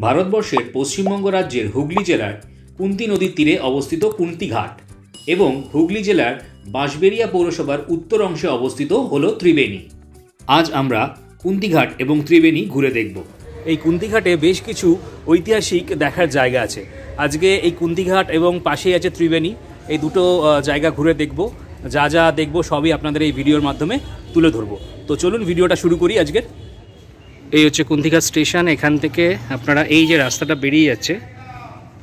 ভারতবর্ষের পশ্চিমবঙ্গ রাজ্যের হুগলি জেলার কুন্তি নদীর তীরে অবস্থিত কুন্তি ঘাট এবং হুগলি জেলার বাঁশবেড়িয়া পৌরসভার উত্তর অংশে অবস্থিত হলো ত্রিবেণী। আজ আমরা কুন্তি ঘাট এবং ত্রিবেণী ঘুরে দেখব। এই কুন্তি ঘাটে বেশ কিছু ঐতিহাসিক দেখার জায়গা আছে। আজকে এই কুন্তি ঘাট এবং পাশেই আছে ত্রিবেণী, এই দুটো জায়গা ঘুরে দেখব। যা যা দেখব সবই আপনাদের এই ভিডিওর মাধ্যমে তুলে ধরব। তো চলুন ভিডিওটা শুরু করি আজকের। এই হচ্ছে কুন্তিঘাট স্টেশন। এখান থেকে আপনারা এই যে রাস্তাটা বেরিয়ে যাচ্ছে,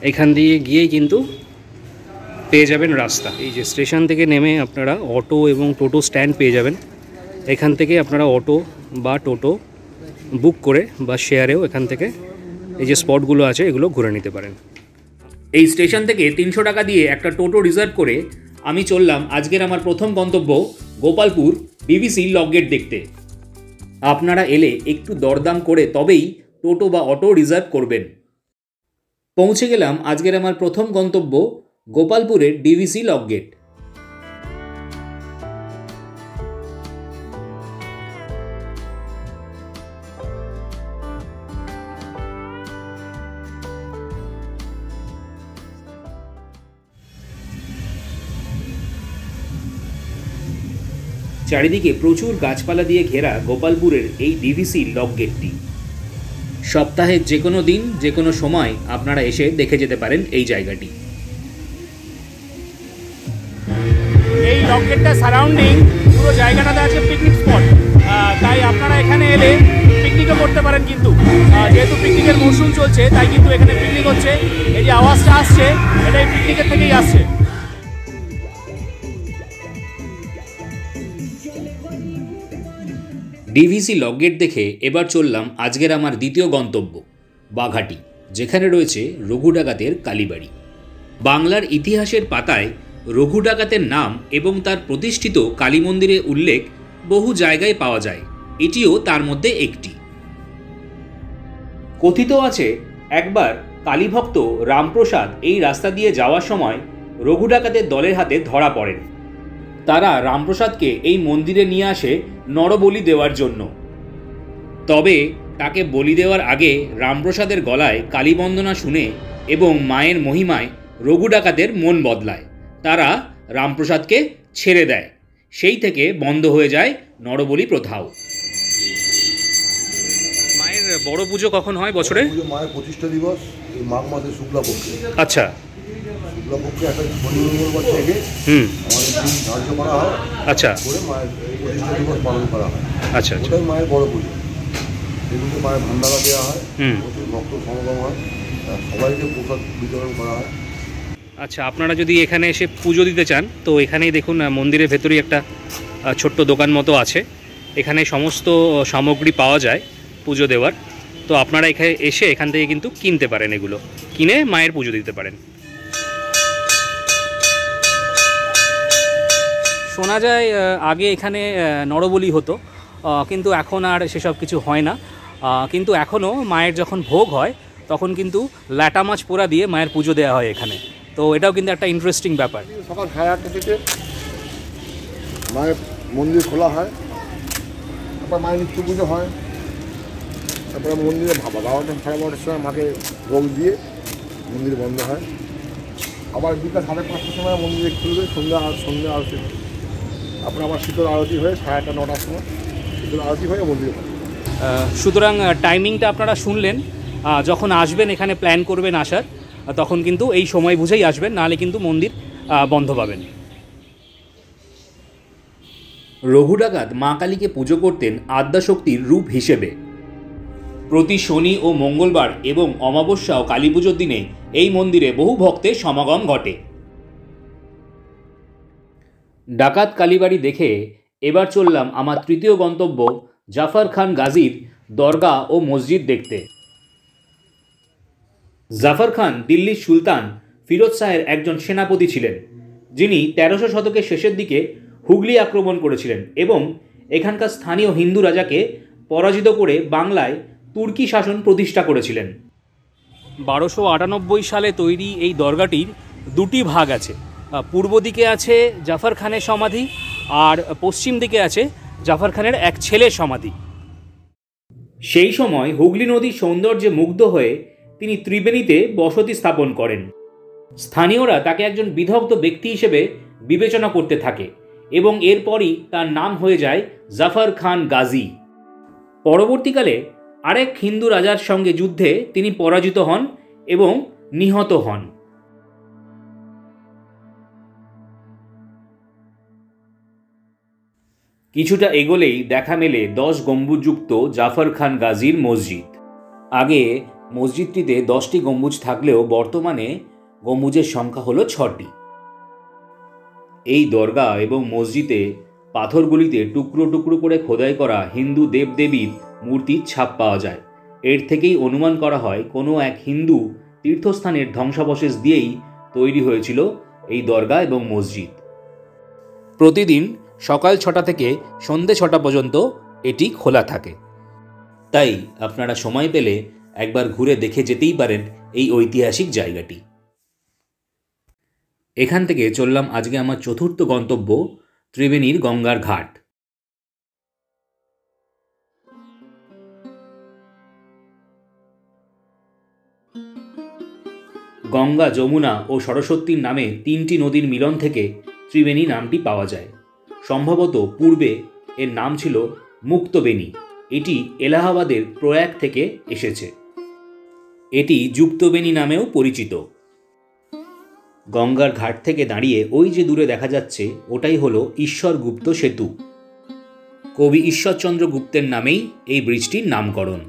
এখান দিয়ে গিয়েই কিন্তু পেয়ে যাবেন রাস্তা। এই যে স্টেশন থেকে নেমে আপনারা অটো এবং টোটো স্ট্যান্ড পেয়ে যাবেন। এখান থেকে আপনারা অটো বা টোটো বুক করে বা শেয়ারেও এখান থেকে এই যে স্পটগুলো আছে এগুলো ঘুরে নিতে পারেন। এই স্টেশন থেকে 300 টাকা দিয়ে একটা টোটো রিজার্ভ করে আমি চললাম আজকের আমার প্রথম গন্তব্য গোপালপুর ডিভিসি লক গেট দেখতে। আপনারা এলে একটু দরদাম করে তবেই টোটো বা অটো রিজার্ভ করবেন। পৌঁছে গেলাম আজকের আমার প্রথম গন্তব্য গোপালপুরের ডিভিসি লক গেট। চারিদিকে প্রচুর গাছপালা দিয়ে ঘেরা গোপালপুরের এই ডিভিসি লক গেটটি। সপ্তাহের যে কোনো দিন যে কোনো সময় আপনারা এসে দেখে যেতে পারেন এই জায়গাটি। এই লক গেটটা সারাউন্ডিং পুরো জায়গাটাতে আছে পিকনিক স্পট, তাই আপনারা এখানে এলে পিকনিকও করতে পারেন। কিন্তু যেহেতু পিকনিকের মরশুম চলছে তাই কিন্তু এখানে পিকনিক হচ্ছে। এই যে আওয়াজটা আসছে এটা এই পিকনিকের থেকেই আসছে। ডিভিসি লক গেট দেখে এবার চললাম আজকের আমার দ্বিতীয় গন্তব্য বাঘাটি, যেখানে রয়েছে রঘু ডাকাতের কালীবাড়ি। বাংলার ইতিহাসের পাতায় রঘু ডাকাতের নাম এবং তার প্রতিষ্ঠিত কালী মন্দিরের উল্লেখ বহু জায়গায় পাওয়া যায়, এটিও তার মধ্যে একটি। কথিত আছে একবার কালীভক্ত রামপ্রসাদ এই রাস্তা দিয়ে যাওয়ার সময় রঘু ডাকাতের দলের হাতে ধরা পড়েন। তারা রামপ্রসাদকে এই মন্দিরে নিয়ে আসে নরবলি দেওয়ার জন্য। তবে তাকে বলি দেওয়ার আগে রামপ্রসাদের গলায় কালীবন্দনা শুনে এবং মায়ের মহিমায় রঘু ডাকাতের মন বদলায়। তারা রামপ্রসাদকে ছেড়ে দেয়। সেই থেকে বন্ধ হয়ে যায় নরবলি প্রথাও। মায়ের বড় পুজো কখন হয় বছরে? মায়ের প্রতিষ্ঠা দিবস এই মাঘ মাসের শুক্লাপক্ষে। আচ্ছা, শুক্লাপক্ষে একটা মঙ্গলবার থেকে আমাদের দিন ধার্য করা হয়। আচ্ছা, করে মায়ের প্রতিষ্ঠা দিবস পালন করা হয়। আচ্ছা, ওটাই মায়ের বড় পুজো। এগুলো মায়ের ভান্ডারা দেওয়া হয়, প্রচুর ভক্ত সমাগম হয়, সবাইকে প্রসাদ বিতরণ করা হয়। আচ্ছা, আপনারা যদি এখানে এসে পুজো দিতে চান তো এখানেই দেখুন মন্দিরের ভেতরেই একটা ছোট্ট দোকান মতো আছে। এখানে সমস্ত সামগ্রী পাওয়া যায় পুজো দেওয়ার। তো আপনারা এখানে এসে এখান থেকে কিন্তু কিনতে পারেন, এগুলো কিনে মায়ের পুজো দিতে পারেন। শোনা যায় আগে এখানে নরবলি হতো, কিন্তু এখন আর সেসব কিছু হয় না। কিন্তু এখনও মায়ের যখন ভোগ হয় তখন কিন্তু ল্যাটা মাছ পোড়া দিয়ে মায়ের পুজো দেওয়া হয় এখানে। তো এটাও কিন্তু একটা ইন্টারেস্টিং ব্যাপার। সকাল 8:30 থেকে মায়ের মন্দির খোলা হয়, তারপর মায়ের নিত্য পুজো হয়, তারপরে মন্দিরে 12টা 12:30 সময় মাকে ভোগ দিয়ে মন্দির বন্ধ হয়। আবার বিকাল 5:30টার সময় মন্দিরে খুলবে, সন্ধ্যা আরতি। তারপরে আবার শীতল আরতি হয়ে 8:30 9টার সময় শীতল আরতি হয়ে মন্দিরে। সুতরাং টাইমিংটা আপনারা শুনলেন। যখন আসবেন এখানে প্ল্যান করবেন আসার, তখন কিন্তু এই সময় বুঝেই আসবেন, নাহলে কিন্তু মন্দির বন্ধ পাবেন। রঘু ডাকাত মা কালীকে পুজো করতেন আদ্যাশক্তির রূপ হিসেবে। প্রতি শনি ও মঙ্গলবার এবং অমাবস্যা ও কালী পুজোর দিনে এই মন্দিরে বহু ভক্তের সমাগম ঘটে। ডাকাত কালীবাড়ি দেখে এবার চললাম আমার তৃতীয় গন্তব্য জাফর খান গাজীর দরগা ও মসজিদ দেখতে। জাফর খান দিল্লির সুলতান ফিরোজ শাহের একজন সেনাপতি ছিলেন, যিনি 1300 শতকের শেষের দিকে হুগলি আক্রমণ করেছিলেন এবং এখানকার স্থানীয় হিন্দু রাজাকে পরাজিত করে বাংলায় তুর্কি শাসন প্রতিষ্ঠা করেছিলেন। 1298 সালে তৈরি এই দরগাটির দুটি ভাগ আছে। পূর্ব দিকে আছে জাফর খানের সমাধি আর পশ্চিম দিকে আছে জাফর খানের এক ছেলের সমাধি। সেই সময় হুগলি নদীর সৌন্দর্যে মুগ্ধ হয়ে তিনি ত্রিবেণীতে বসতি স্থাপন করেন। স্থানীয়রা তাকে একজন বিদগ্ধ ব্যক্তি হিসেবে বিবেচনা করতে থাকে এবং এরপরই তার নাম হয়ে যায় জাফর খান গাজী। পরবর্তীকালে আরেক হিন্দু রাজার সঙ্গে যুদ্ধে তিনি পরাজিত হন এবং নিহত হন। কিছুটা এগোলেই দেখা মেলে 10 গম্বুজযুক্ত জাফর খান গাজীর মসজিদ। আগে মসজিদটিতে 10টি গম্বুজ থাকলেও বর্তমানে গম্বুজের সংখ্যা হলো 6টি। এই দরগা এবং মসজিদে পাথরগুলিতে টুকরো টুকরো করে খোদাই করা হিন্দু দেবদেবীর মূর্তির ছাপ পাওয়া যায়। এর থেকেই অনুমান করা হয় কোনো এক হিন্দু তীর্থস্থানের ধ্বংসাবশেষ দিয়েই তৈরি হয়েছিল এই দরগা এবং মসজিদ। প্রতিদিন সকাল 6টা থেকে সন্ধে 6টা পর্যন্ত এটি খোলা থাকে, তাই আপনারা সময় পেলে একবার ঘুরে দেখে যেতেই পারেন এই ঐতিহাসিক জায়গাটি। এখান থেকে চললাম আজকে আমার চতুর্থ গন্তব্য ত্রিবেণীর গঙ্গার ঘাট। গঙ্গা, যমুনা ও সরস্বতীর নামে 3টি নদীর মিলন থেকে ত্রিবেণী নামটি পাওয়া যায়। সম্ভবত পূর্বে এর নাম ছিল মুক্তবেণী। এটি এলাহাবাদের প্রয়াগ থেকে এসেছে। এটি যুক্তবেণী নামেও পরিচিত। গঙ্গার ঘাট থেকে দাঁড়িয়ে ওই যে দূরে দেখা যাচ্ছে ওটাই হলো ঈশ্বরগুপ্ত সেতু। কবি ঈশ্বরচন্দ্র গুপ্তের নামেই এই ব্রিজটির নামকরণ।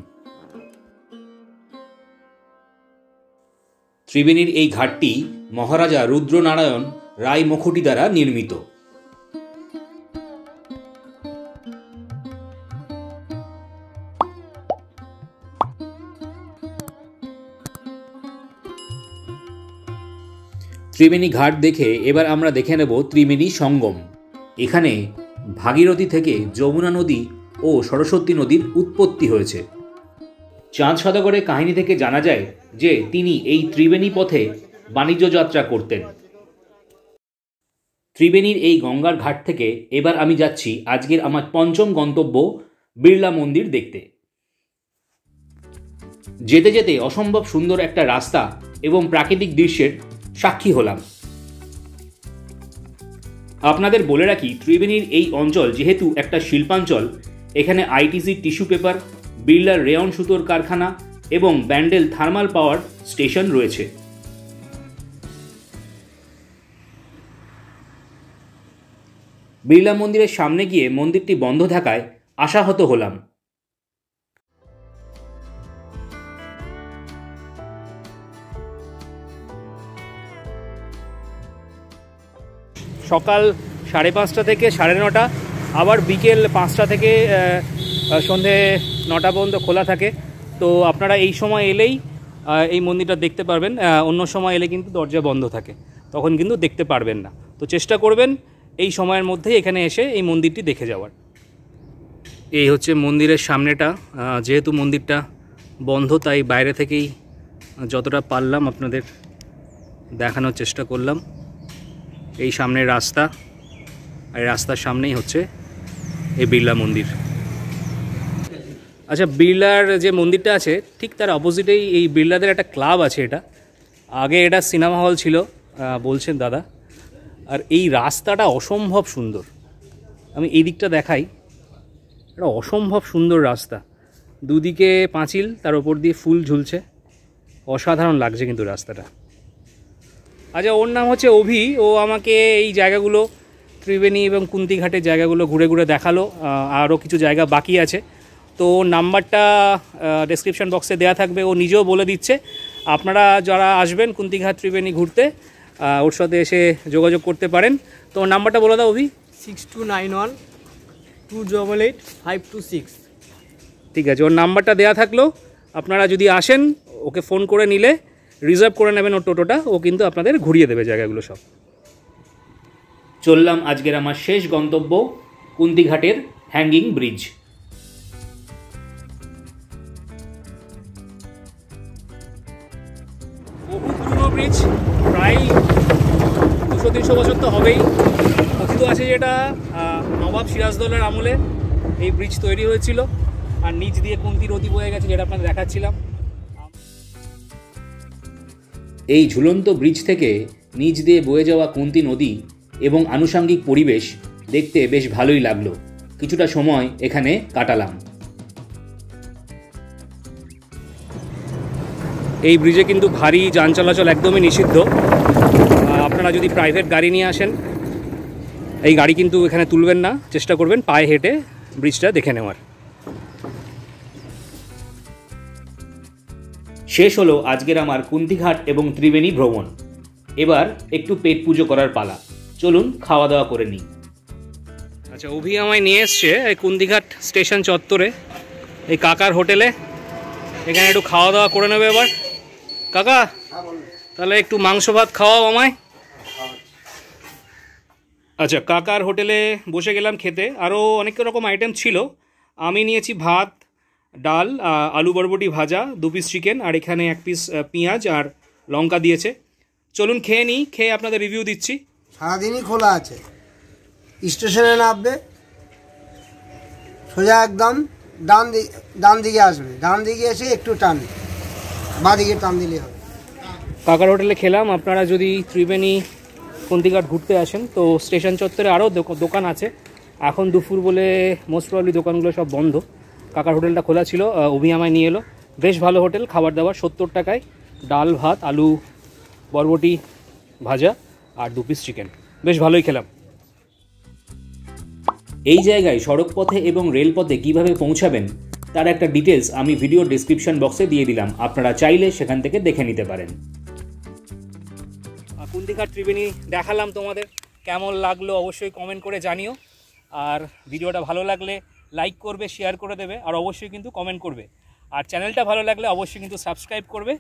ত্রিবেণীর এই ঘাটটি মহারাজা রুদ্রনারায়ণ রায় মুখোটি দ্বারা নির্মিত। ত্রিবেণী ঘাট দেখে এবার আমরা দেখে নেব ত্রিবেণী সঙ্গম। এখানে ভাগীরথী থেকে যমুনা নদী ও সরস্বতী নদীর উৎপত্তি হয়েছে। চাঁদ সওদাগরের কাহিনী থেকে জানা যায় যে তিনি এই ত্রিবেণী পথে বাণিজ্য যাত্রা করতেন। ত্রিবেণীর এই গঙ্গার ঘাট থেকে এবার আমি যাচ্ছি আজকের আমার পঞ্চম গন্তব্য বিড়লা মন্দির দেখতে। যেতে যেতে অসম্ভব সুন্দর একটা রাস্তা এবং প্রাকৃতিক দৃশ্যের সাক্ষী হলাম। আপনাদের বলে রাখি, ত্রিবেণীর এই অঞ্চল যেহেতু একটা শিল্পাঞ্চল, এখানে আইটিসি টিস্যু পেপার, বিড়লার রেয়ন সুতোর কারখানা এবং ব্যান্ডেল থার্মাল পাওয়ার স্টেশন রয়েছে। বিড়লা মন্দিরের সামনে গিয়ে মন্দিরটি বন্ধ থাকায় আশাহত হলাম। সকাল 5:30 থেকে 9:30, আবার বিকেল 5টা থেকে সন্ধে 9টা পর্যন্ত খোলা থাকে। তো আপনারা এই সময় এলেই এই মন্দিরটা দেখতে পারবেন। অন্য সময় এলে কিন্তু দরজা বন্ধ থাকে, তখন কিন্তু দেখতে পারবেন না। তো চেষ্টা করবেন এই সময়ের মধ্যেই এখানে এসে এই মন্দিরটি দেখে যাওয়ার। এই হচ্ছে মন্দিরের সামনেটা। যেহেতু মন্দিরটা বন্ধ তাই বাইরে থেকেই যতটা পারলাম আপনাদের দেখানোর চেষ্টা করলাম। এই সামনের রাস্তা, আর রাস্তার সামনেই হচ্ছে এই বিড়লা মন্দির। আচ্ছা, বিড়লার যে মন্দিরটা আছে ঠিক তার অপোজিটেই এই বিড়লাদের একটা ক্লাব আছে। এটা আগে এটা সিনেমা হল ছিল বলছেন দাদা। আর এই রাস্তাটা অসম্ভব সুন্দর। আমি এই দিকটা দেখাই, এটা অসম্ভব সুন্দর রাস্তা। দুদিকে পাঁচিল, তার ওপর দিয়ে ফুল ঝুলছে, অসাধারণ লাগছে কিন্তু রাস্তাটা। আচ্ছা, ওর নাম হচ্ছে অভি। ও আমাকে এই জায়গাগুলো ত্রিবেণী এবং কুন্তিঘাটের জায়গাগুলো ঘুরে ঘুরে দেখালো। আরও কিছু জায়গা বাকি আছে। তো নাম্বারটা ডেসক্রিপশন বক্সে দেওয়া থাকবে। ও নিজেও বলে দিচ্ছে। আপনারা যারা আসবেন কুন্তিঘাট ত্রিবেণী ঘুরতে, ওর সাথে এসে যোগাযোগ করতে পারেন। তো নাম্বারটা বলে দাও অভি। 6291-288-526। ঠিক আছে, ওর নাম্বারটা দেওয়া থাকলো। আপনারা যদি আসেন, ওকে ফোন করে নিলে রিজার্ভ করে নেবেন ওর টোটোটা। ও কিন্তু আপনাদের ঘুরিয়ে দেবে জায়গাগুলো সব। চললাম আজকের আমার শেষ গন্তব্য কুন্তিঘাটের হ্যাঙ্গিং ব্রিজ। বহু পুরনো ব্রিজ, প্রায় 200-300 বছর তো হবেই। কথিত আছে যেটা নবাব সিরাজদৌলার আমলে এই ব্রিজ তৈরি হয়েছিল, আর নিচ দিয়ে কুন্তি নদী বয়ে গেছে, যেটা আপনাদের দেখাচ্ছিলাম। এই ঝুলন্ত ব্রিজ থেকে নিচ দিয়ে বয়ে যাওয়া কুন্তি নদী এবং আনুষঙ্গিক পরিবেশ দেখতে বেশ ভালোই লাগলো। কিছুটা সময় এখানে কাটালাম। এই ব্রিজে কিন্তু ভারী যান চলাচল একদমই নিষিদ্ধ। আপনারা যদি প্রাইভেট গাড়ি নিয়ে আসেন এই গাড়ি কিন্তু এখানে তুলবেন না, চেষ্টা করবেন পায়ে হেঁটে ব্রিজটা দেখে নেওয়ার। শেষ হলো আজকের আমার কুন্তিঘাট এবং ত্রিবেণী ভ্রমণ। এবার একটু পেট পুজো করার পালা। চলুন খাওয়া দাওয়া করে নিই। আচ্ছা, অভি আমায় নিয়ে এসছে এই কুন্তিঘাট স্টেশন চত্বরে এই কাকার হোটেলে। এখানে একটু খাওয়া দাওয়া করে নেবে এবার। কাকা, তাহলে একটু মাংস ভাত খাওয়াও আমায়। আচ্ছা, কাকার হোটেলে বসে গেলাম খেতে। আরও অনেক রকম আইটেম ছিল। আমি নিয়েছি ভাত, ডাল, আলু বরবটি ভাজা, 2 পিস চিকেন, আর এখানে 1 পিস পেঁয়াজ আর লঙ্কা দিয়েছে। চলুন খেয়ে নিই, খেয়ে আপনাদের রিভিউ দিচ্ছি। সারাদিনই খোলা আছে। স্টেশনে নামবে, সোজা একদম ডান দিকে আসবে, ডান দিকে এসে একটু টান, বাঁ দিকে টান দিলে হবে। কাকার হোটেলে খেলাম। আপনারা যদি ত্রিবেণী কুন্তিঘাট ঘুরতে আসেন তো স্টেশন চত্বরে আরও দোকান আছে। এখন দুপুর বলে মোস্ট প্রবলি দোকানগুলো সব বন্ধ। কাকার হোটেলটা খোলা ছিল। অভি আমায় নিয়ে এলো। বেশ ভালো হোটেল, খাবার দাবার 70 টাকায় ডাল ভাত, আলু বরবটি ভাজা আর 2 পিস চিকেন। বেশ ভালোই খেলাম। এই জায়গায় সড়ক পথে এবং রেলপথে কিভাবে পৌঁছাবেন তার একটা ডিটেলস আমি ভিডিও ডেসক্রিপশন বক্সে দিয়ে দিলাম। আপনারা চাইলে সেখান থেকে দেখে নিতে পারেন। কুন্তিঘাট ত্রিবেণী দেখালাম তোমাদের। কেমন লাগলো অবশ্যই কমেন্ট করে জানিও। আর ভিডিওটা ভালো লাগলে লাইক করবে, শেয়ার করে দেবে, আর অবশ্যই কিন্তু কমেন্ট করবে। আর চ্যানেলটা ভালো লাগলে অবশ্যই কিন্তু সাবস্ক্রাইব করবে।